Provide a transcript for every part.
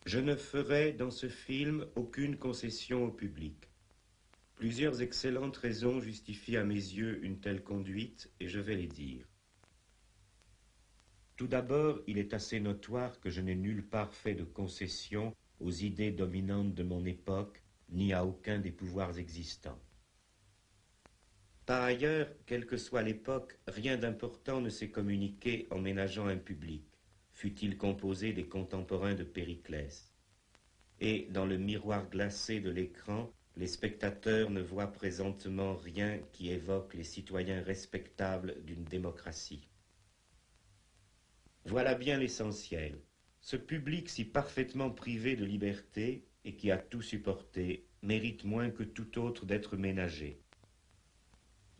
Je ne ferai dans ce film aucune concession au public. Plusieurs excellentes raisons justifient à mes yeux une telle conduite, et je vais les dire. Tout d'abord, il est assez notoire que je n'ai nulle part fait de concession aux idées dominantes de mon époque, ni à aucun des pouvoirs existants. Par ailleurs, quelle que soit l'époque, rien d'important ne s'est communiqué en ménageant un public, fût-il composé des contemporains de Périclès. Et dans le miroir glacé de l'écran, les spectateurs ne voient présentement rien qui évoque les citoyens respectables d'une démocratie. Voilà bien l'essentiel. Ce public si parfaitement privé de liberté et qui a tout supporté mérite moins que tout autre d'être ménagé.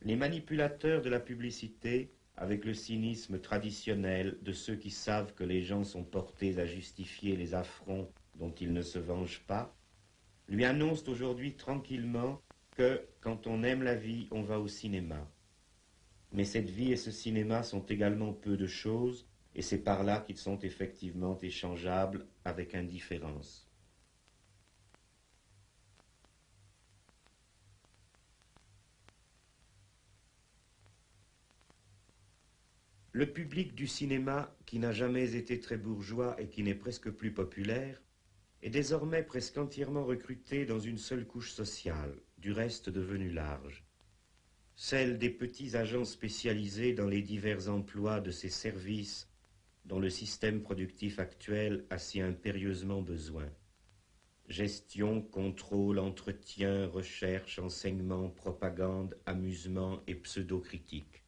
Les manipulateurs de la publicité, avec le cynisme traditionnel de ceux qui savent que les gens sont portés à justifier les affronts dont ils ne se vengent pas, lui annoncent aujourd'hui tranquillement que, quand on aime la vie, on va au cinéma. Mais cette vie et ce cinéma sont également peu de choses, et c'est par là qu'ils sont effectivement échangeables avec indifférence. Le public du cinéma, qui n'a jamais été très bourgeois et qui n'est presque plus populaire, est désormais presque entièrement recruté dans une seule couche sociale, du reste devenue large. Celle des petits agents spécialisés dans les divers emplois de ces services dont le système productif actuel a si impérieusement besoin. Gestion, contrôle, entretien, recherche, enseignement, propagande, amusement et pseudo-critique.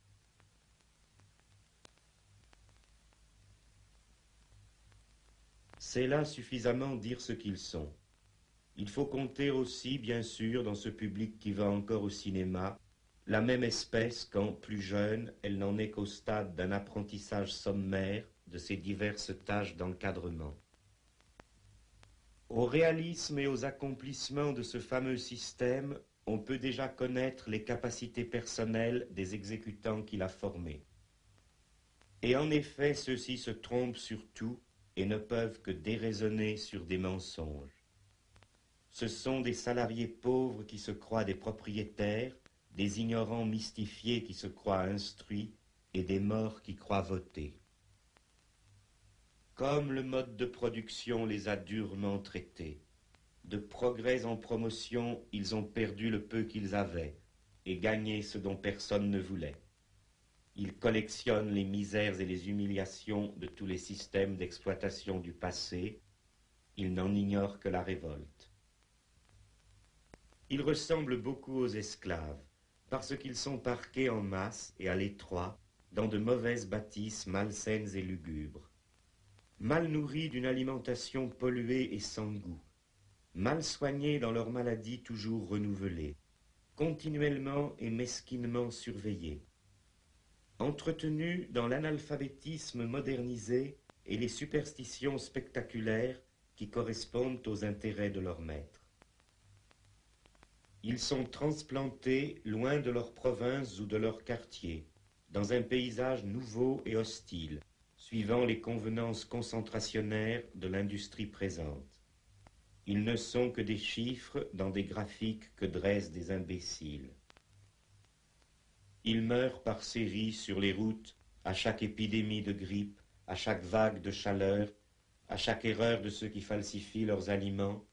C'est là suffisamment dire ce qu'ils sont. Il faut compter aussi, bien sûr, dans ce public qui va encore au cinéma, la même espèce quand, plus jeune, elle n'en est qu'au stade d'un apprentissage sommaire de ses diverses tâches d'encadrement. Au réalisme et aux accomplissements de ce fameux système, on peut déjà connaître les capacités personnelles des exécutants qu'il a formés. Et en effet, ceux-ci se trompent sur tout et ne peuvent que déraisonner sur des mensonges. Ce sont des salariés pauvres qui se croient des propriétaires, des ignorants mystifiés qui se croient instruits et des morts qui croient voter. Comme le mode de production les a durement traités, de progrès en promotion, ils ont perdu le peu qu'ils avaient et gagné ce dont personne ne voulait. Ils collectionnent les misères et les humiliations de tous les systèmes d'exploitation du passé. Ils n'en ignorent que la révolte. Ils ressemblent beaucoup aux esclaves, parce qu'ils sont parqués en masse et à l'étroit dans de mauvaises bâtisses malsaines et lugubres. Mal nourris d'une alimentation polluée et sans goût, mal soignés dans leurs maladies toujours renouvelées, continuellement et mesquinement surveillés, entretenus dans l'analphabétisme modernisé et les superstitions spectaculaires qui correspondent aux intérêts de leurs maîtres. Ils sont transplantés loin de leur province ou de leur quartier, dans un paysage nouveau et hostile, suivant les convenances concentrationnaires de l'industrie présente. Ils ne sont que des chiffres dans des graphiques que dressent des imbéciles. Ils meurent par séries sur les routes, à chaque épidémie de grippe, à chaque vague de chaleur, à chaque erreur de ceux qui falsifient leurs aliments,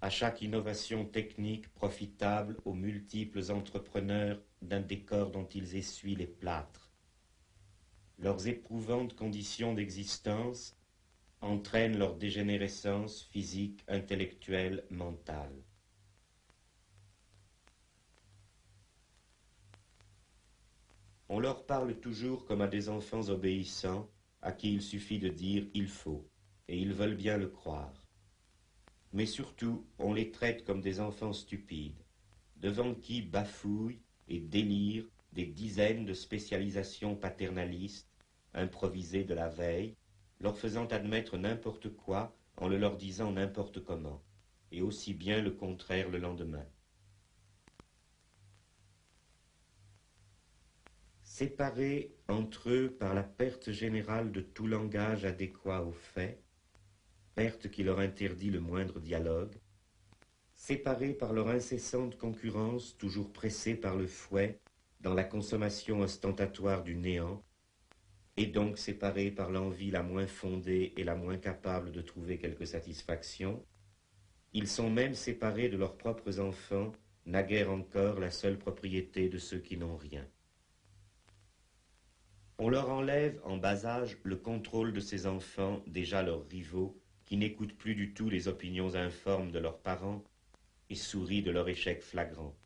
à chaque innovation technique profitable aux multiples entrepreneurs d'un décor dont ils essuient les plâtres. Leurs éprouvantes conditions d'existence entraînent leur dégénérescence physique, intellectuelle, mentale. On leur parle toujours comme à des enfants obéissants, à qui il suffit de dire « il faut », et ils veulent bien le croire. Mais surtout, on les traite comme des enfants stupides, devant qui bafouillent et délirent des dizaines de spécialisations paternalistes, improvisées de la veille, leur faisant admettre n'importe quoi en le leur disant n'importe comment, et aussi bien le contraire le lendemain. Séparés entre eux par la perte générale de tout langage adéquat aux faits, perte qui leur interdit le moindre dialogue, séparés par leur incessante concurrence, toujours pressés par le fouet, dans la consommation ostentatoire du néant, et donc séparés par l'envie la moins fondée et la moins capable de trouver quelque satisfaction, ils sont même séparés de leurs propres enfants, naguère encore la seule propriété de ceux qui n'ont rien. On leur enlève en bas âge le contrôle de ces enfants, déjà leurs rivaux, qui n'écoutent plus du tout les opinions informes de leurs parents et sourient de leur échec flagrant,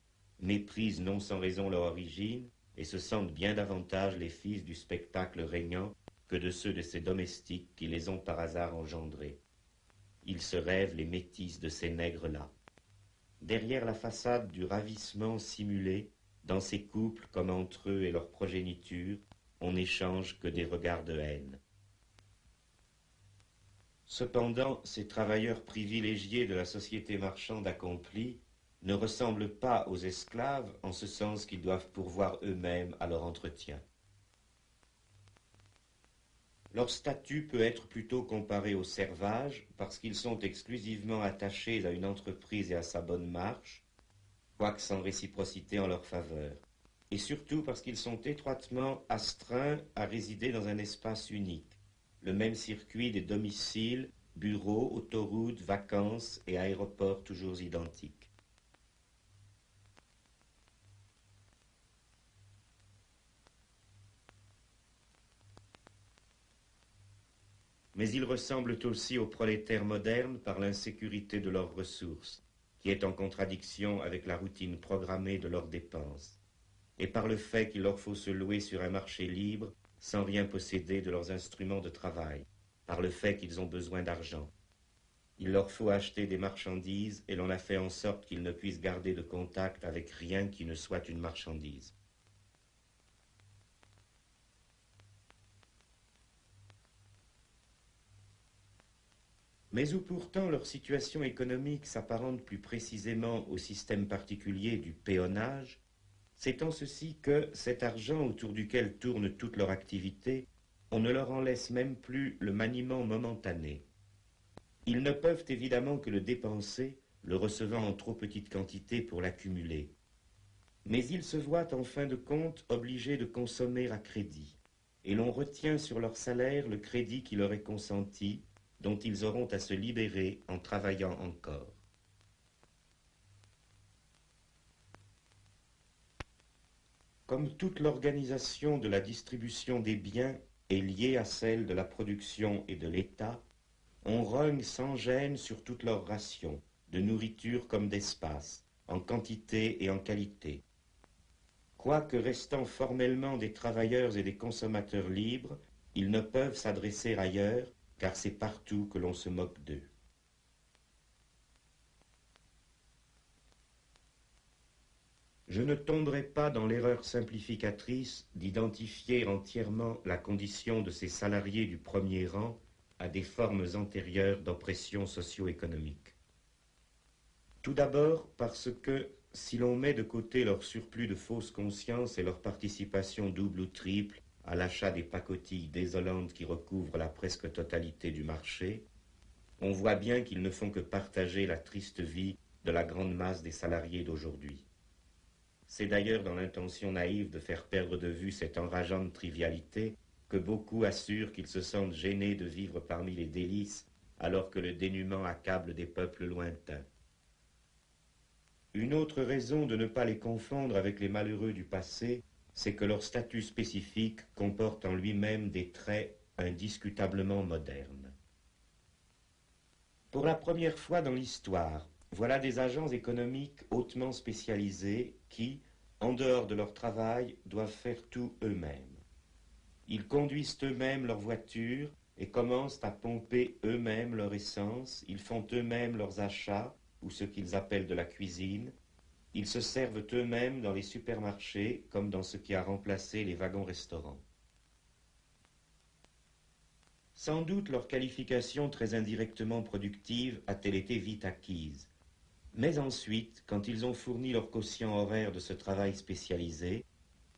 méprisent non sans raison leur origine et se sentent bien davantage les fils du spectacle régnant que de ceux de ces domestiques qui les ont par hasard engendrés. Ils se rêvent les métis de ces nègres-là. Derrière la façade du ravissement simulé, dans ces couples comme entre eux et leur progéniture, on n'échange que des regards de haine. Cependant, ces travailleurs privilégiés de la société marchande accomplie ne ressemblent pas aux esclaves en ce sens qu'ils doivent pourvoir eux-mêmes à leur entretien. Leur statut peut être plutôt comparé aux servages parce qu'ils sont exclusivement attachés à une entreprise et à sa bonne marche, quoique sans réciprocité en leur faveur, et surtout parce qu'ils sont étroitement astreints à résider dans un espace unique, le même circuit des domiciles, bureaux, autoroutes, vacances et aéroports toujours identiques. Mais ils ressemblent aussi aux prolétaires modernes par l'insécurité de leurs ressources, qui est en contradiction avec la routine programmée de leurs dépenses, et par le fait qu'il leur faut se louer sur un marché libre sans rien posséder de leurs instruments de travail, par le fait qu'ils ont besoin d'argent. Il leur faut acheter des marchandises et l'on a fait en sorte qu'ils ne puissent garder de contact avec rien qui ne soit une marchandise. Mais où pourtant leur situation économique s'apparente plus précisément au système particulier du péonnage, c'est en ceci que cet argent autour duquel tourne toute leur activité, on ne leur en laisse même plus le maniement momentané. Ils ne peuvent évidemment que le dépenser, le recevant en trop petite quantité pour l'accumuler. Mais ils se voient en fin de compte obligés de consommer à crédit, et l'on retient sur leur salaire le crédit qui leur est consenti, dont ils auront à se libérer en travaillant encore. Comme toute l'organisation de la distribution des biens est liée à celle de la production et de l'État, on rogne sans gêne sur toutes leurs rations, de nourriture comme d'espace, en quantité et en qualité. Quoique restant formellement des travailleurs et des consommateurs libres, ils ne peuvent s'adresser ailleurs, car c'est partout que l'on se moque d'eux. Je ne tomberai pas dans l'erreur simplificatrice d'identifier entièrement la condition de ces salariés du premier rang à des formes antérieures d'oppression socio-économique. Tout d'abord parce que, si l'on met de côté leur surplus de fausse conscience et leur participation double ou triple à l'achat des pacotilles désolantes qui recouvrent la presque totalité du marché, on voit bien qu'ils ne font que partager la triste vie de la grande masse des salariés d'aujourd'hui. C'est d'ailleurs dans l'intention naïve de faire perdre de vue cette enrageante trivialité que beaucoup assurent qu'ils se sentent gênés de vivre parmi les délices alors que le dénuement accable des peuples lointains. Une autre raison de ne pas les confondre avec les malheureux du passé, c'est que leur statut spécifique comporte en lui-même des traits indiscutablement modernes. Pour la première fois dans l'histoire, voilà des agents économiques hautement spécialisés qui, en dehors de leur travail, doivent faire tout eux-mêmes. Ils conduisent eux-mêmes leur voiture et commencent à pomper eux-mêmes leur essence, ils font eux-mêmes leurs achats, ou ce qu'ils appellent de la cuisine, ils se servent eux-mêmes dans les supermarchés comme dans ce qui a remplacé les wagons-restaurants. Sans doute leur qualification très indirectement productive a-t-elle été vite acquise. Mais ensuite, quand ils ont fourni leur quotient horaire de ce travail spécialisé,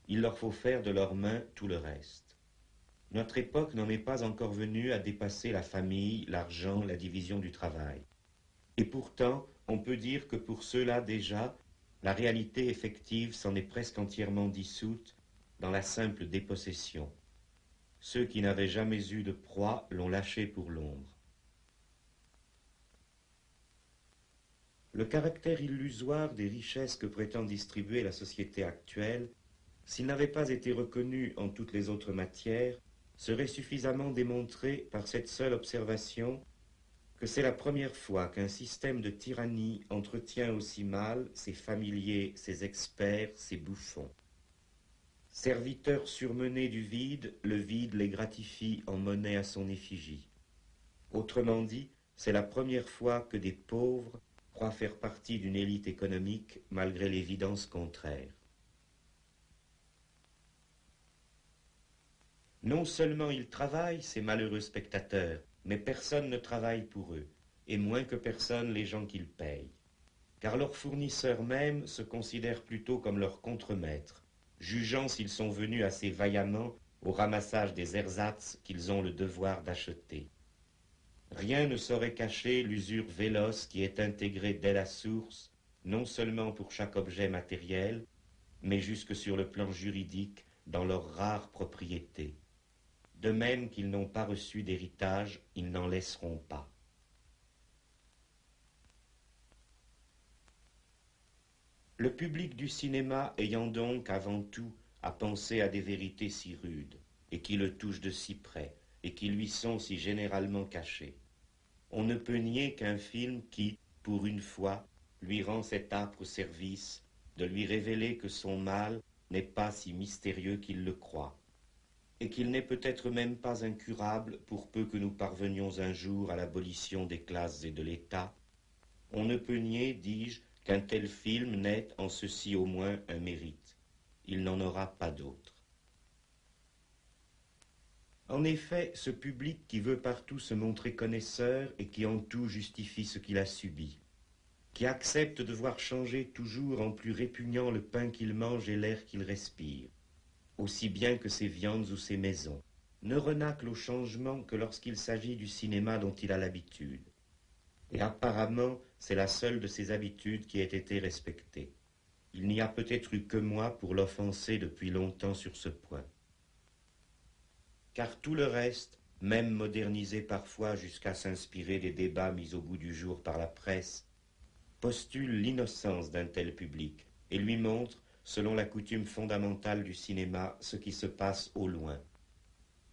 il leur faut faire de leurs mains tout le reste. Notre époque n'en est pas encore venue à dépasser la famille, l'argent, la division du travail. Et pourtant, on peut dire que pour ceux-là déjà, la réalité effective s'en est presque entièrement dissoute dans la simple dépossession. Ceux qui n'avaient jamais eu de proie l'ont lâché pour l'ombre. Le caractère illusoire des richesses que prétend distribuer la société actuelle, s'il n'avait pas été reconnu en toutes les autres matières, serait suffisamment démontré par cette seule observation que c'est la première fois qu'un système de tyrannie entretient aussi mal ses familiers, ses experts, ses bouffons. Serviteurs surmenés du vide, le vide les gratifie en monnaie à son effigie. Autrement dit, c'est la première fois que des pauvres croient faire partie d'une élite économique malgré l'évidence contraire. Non seulement ils travaillent, ces malheureux spectateurs, mais personne ne travaille pour eux, et moins que personne les gens qu'ils payent. Car leurs fournisseurs mêmes se considèrent plutôt comme leurs contremaîtres, jugeant s'ils sont venus assez vaillamment au ramassage des ersatz qu'ils ont le devoir d'acheter. Rien ne saurait cacher l'usure véloce qui est intégrée dès la source, non seulement pour chaque objet matériel, mais jusque sur le plan juridique dans leurs rares propriétés. De même qu'ils n'ont pas reçu d'héritage, ils n'en laisseront pas. Le public du cinéma ayant donc avant tout à penser à des vérités si rudes, et qui le touchent de si près, et qui lui sont si généralement cachées, on ne peut nier qu'un film qui, pour une fois, lui rend cet âpre service de lui révéler que son mal n'est pas si mystérieux qu'il le croit, et qu'il n'est peut-être même pas incurable pour peu que nous parvenions un jour à l'abolition des classes et de l'État. On ne peut nier, dis-je, qu'un tel film n'ait en ceci au moins un mérite. Il n'en aura pas d'autre. En effet, ce public qui veut partout se montrer connaisseur et qui en tout justifie ce qu'il a subi, qui accepte de voir changer toujours en plus répugnant le pain qu'il mange et l'air qu'il respire, aussi bien que ses viandes ou ses maisons, ne renacle au changement que lorsqu'il s'agit du cinéma dont il a l'habitude. Et apparemment, c'est la seule de ses habitudes qui ait été respectée. Il n'y a peut-être eu que moi pour l'offenser depuis longtemps sur ce point. Car tout le reste, même modernisé parfois jusqu'à s'inspirer des débats mis au bout du jour par la presse, postule l'innocence d'un tel public et lui montre, selon la coutume fondamentale du cinéma, ce qui se passe au loin.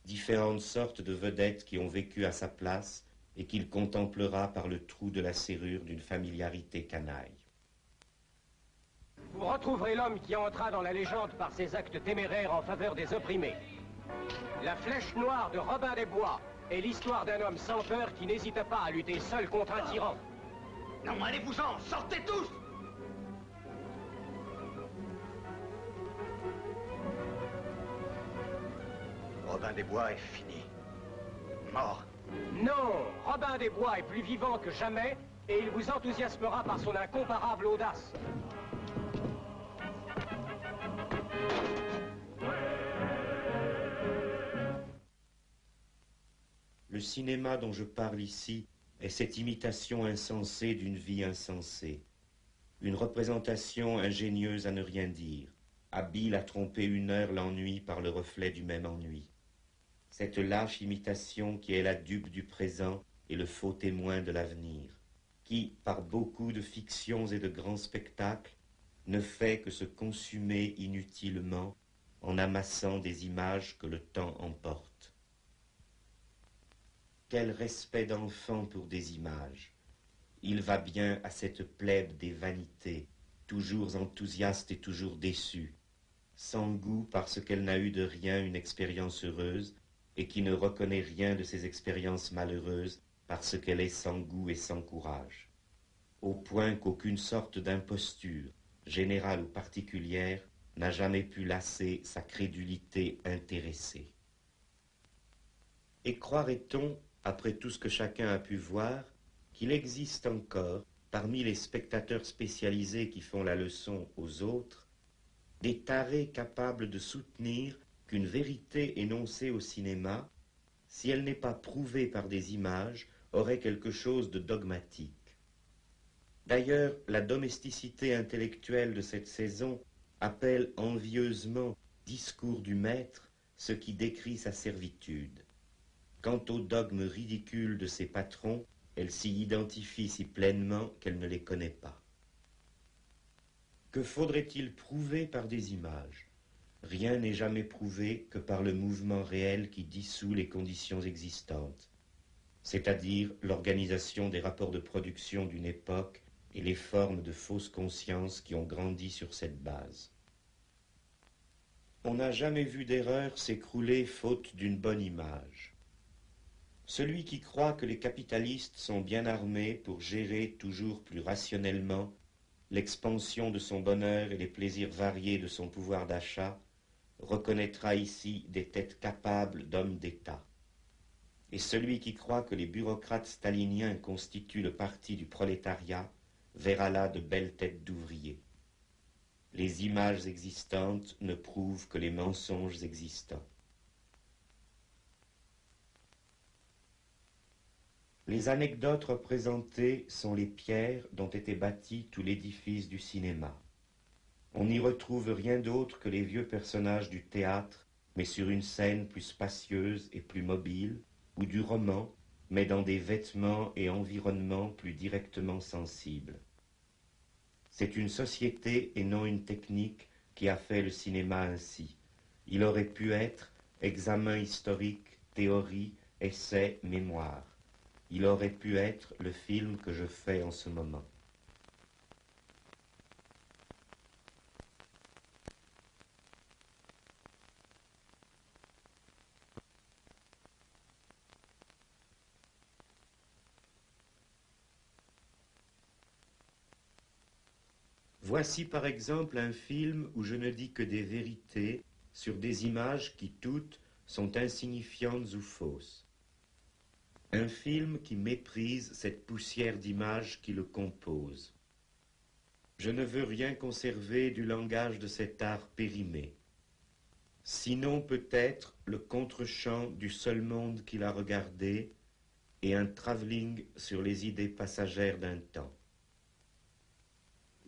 Différentes sortes de vedettes qui ont vécu à sa place et qu'il contemplera par le trou de la serrure d'une familiarité canaille. Vous retrouverez l'homme qui entra dans la légende par ses actes téméraires en faveur des opprimés. La flèche noire de Robin des Bois est l'histoire d'un homme sans peur qui n'hésite pas à lutter seul contre un tyran. Non, allez-vous-en, sortez tous! Robin des Bois est fini. Mort. Non, Robin des Bois est plus vivant que jamais et il vous enthousiasmera par son incomparable audace. Le cinéma dont je parle ici est cette imitation insensée d'une vie insensée, une représentation ingénieuse à ne rien dire, habile à tromper une heure l'ennui par le reflet du même ennui. Cette lâche imitation qui est la dupe du présent et le faux témoin de l'avenir, qui, par beaucoup de fictions et de grands spectacles, ne fait que se consumer inutilement en amassant des images que le temps emporte. Quel respect d'enfant pour des images! Il va bien à cette plèbe des vanités, toujours enthousiaste et toujours déçue, sans goût parce qu'elle n'a eu de rien une expérience heureuse, et qui ne reconnaît rien de ses expériences malheureuses parce qu'elle est sans goût et sans courage, au point qu'aucune sorte d'imposture, générale ou particulière, n'a jamais pu lasser sa crédulité intéressée. Et croirait-on, après tout ce que chacun a pu voir, qu'il existe encore, parmi les spectateurs spécialisés qui font la leçon aux autres, des tarés capables de soutenir qu'une vérité énoncée au cinéma, si elle n'est pas prouvée par des images, aurait quelque chose de dogmatique. D'ailleurs, la domesticité intellectuelle de cette saison appelle envieusement discours du maître ce qui décrit sa servitude. Quant au dogme ridicule de ses patrons, elle s'y identifie si pleinement qu'elle ne les connaît pas. Que faudrait-il prouver par des images? Rien n'est jamais prouvé que par le mouvement réel qui dissout les conditions existantes, c'est-à-dire l'organisation des rapports de production d'une époque et les formes de fausses consciences qui ont grandi sur cette base. On n'a jamais vu d'erreur s'écrouler faute d'une bonne image. Celui qui croit que les capitalistes sont bien armés pour gérer toujours plus rationnellement l'expansion de son bonheur et les plaisirs variés de son pouvoir d'achat reconnaîtra ici des têtes capables d'hommes d'État. Et celui qui croit que les bureaucrates staliniens constituent le parti du prolétariat verra là de belles têtes d'ouvriers. Les images existantes ne prouvent que les mensonges existants. Les anecdotes représentées sont les pierres dont était bâti tout l'édifice du cinéma. On n'y retrouve rien d'autre que les vieux personnages du théâtre, mais sur une scène plus spacieuse et plus mobile, ou du roman, mais dans des vêtements et environnements plus directement sensibles. C'est une société et non une technique qui a fait le cinéma ainsi. Il aurait pu être examen historique, théorie, essai, mémoire. Il aurait pu être le film que je fais en ce moment. Voici par exemple un film où je ne dis que des vérités sur des images qui toutes sont insignifiantes ou fausses. Un film qui méprise cette poussière d'images qui le compose. Je ne veux rien conserver du langage de cet art périmé. Sinon peut-être le contre-champ du seul monde qu'il a regardé et un travelling sur les idées passagères d'un temps.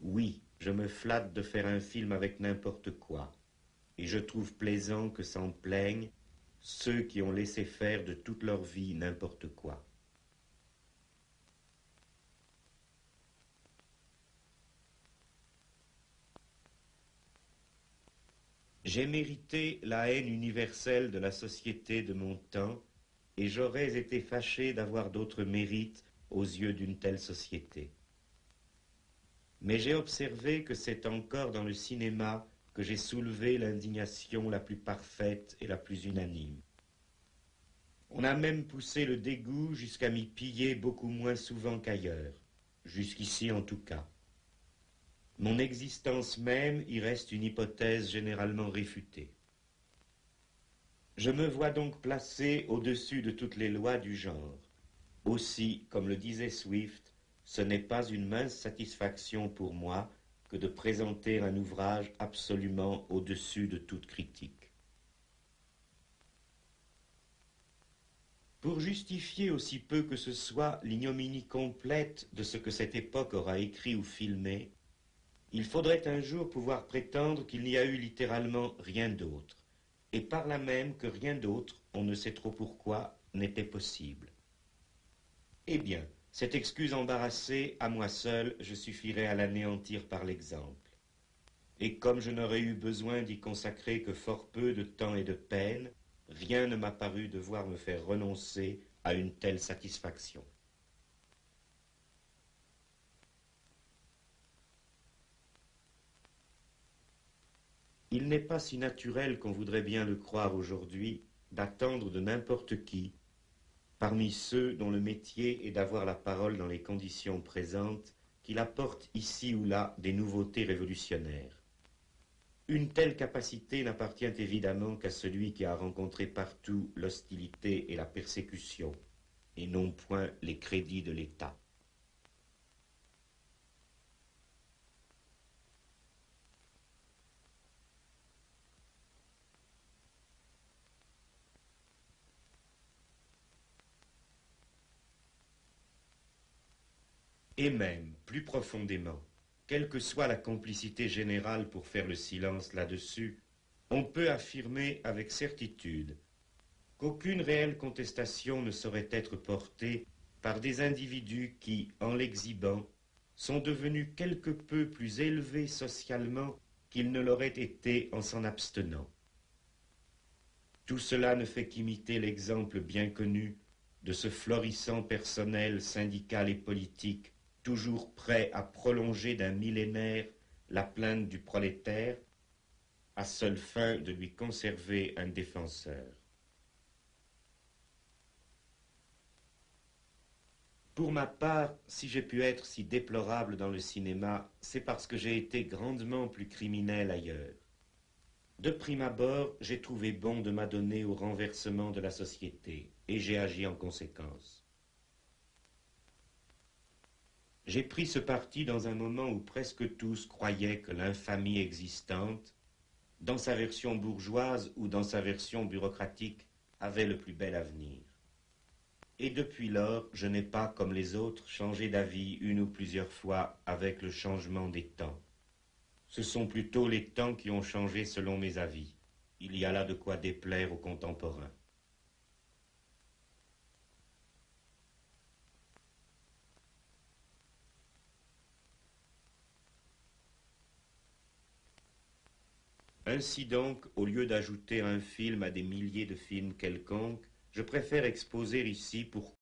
Oui, je me flatte de faire un film avec n'importe quoi, et je trouve plaisant que s'en plaignent ceux qui ont laissé faire de toute leur vie n'importe quoi. J'ai mérité la haine universelle de la société de mon temps, et j'aurais été fâché d'avoir d'autres mérites aux yeux d'une telle société. Mais j'ai observé que c'est encore dans le cinéma que j'ai soulevé l'indignation la plus parfaite et la plus unanime. On a même poussé le dégoût jusqu'à m'y piller beaucoup moins souvent qu'ailleurs, jusqu'ici en tout cas. Mon existence même y reste une hypothèse généralement réfutée. Je me vois donc placé au-dessus de toutes les lois du genre. Aussi, comme le disait Swift, ce n'est pas une mince satisfaction pour moi que de présenter un ouvrage absolument au-dessus de toute critique. Pour justifier aussi peu que ce soit l'ignominie complète de ce que cette époque aura écrit ou filmé, il faudrait un jour pouvoir prétendre qu'il n'y a eu littéralement rien d'autre, et par là même que rien d'autre, on ne sait trop pourquoi, n'était possible. Eh bien, cette excuse embarrassée, à moi seul, je suffirais à l'anéantir par l'exemple. Et comme je n'aurais eu besoin d'y consacrer que fort peu de temps et de peine, rien ne m'a paru devoir me faire renoncer à une telle satisfaction. Il n'est pas si naturel qu'on voudrait bien le croire aujourd'hui d'attendre de n'importe qui, parmi ceux dont le métier est d'avoir la parole dans les conditions présentes, qu'il apporte ici ou là des nouveautés révolutionnaires. Une telle capacité n'appartient évidemment qu'à celui qui a rencontré partout l'hostilité et la persécution, et non point les crédits de l'État. Et même, plus profondément, quelle que soit la complicité générale pour faire le silence là-dessus, on peut affirmer avec certitude qu'aucune réelle contestation ne saurait être portée par des individus qui, en l'exhibant, sont devenus quelque peu plus élevés socialement qu'ils ne l'auraient été en s'en abstenant. Tout cela ne fait qu'imiter l'exemple bien connu de ce florissant personnel syndical et politique toujours prêt à prolonger d'un millénaire la plainte du prolétaire, à seule fin de lui conserver un défenseur. Pour ma part, si j'ai pu être si déplorable dans le cinéma, c'est parce que j'ai été grandement plus criminel ailleurs. De prime abord, j'ai trouvé bon de m'adonner au renversement de la société, et j'ai agi en conséquence. J'ai pris ce parti dans un moment où presque tous croyaient que l'infamie existante, dans sa version bourgeoise ou dans sa version bureaucratique, avait le plus bel avenir. Et depuis lors, je n'ai pas, comme les autres, changé d'avis une ou plusieurs fois avec le changement des temps. Ce sont plutôt les temps qui ont changé selon mes avis. Il y a là de quoi déplaire aux contemporains. Ainsi donc, au lieu d'ajouter un film à des milliers de films quelconques, je préfère exposer ici pour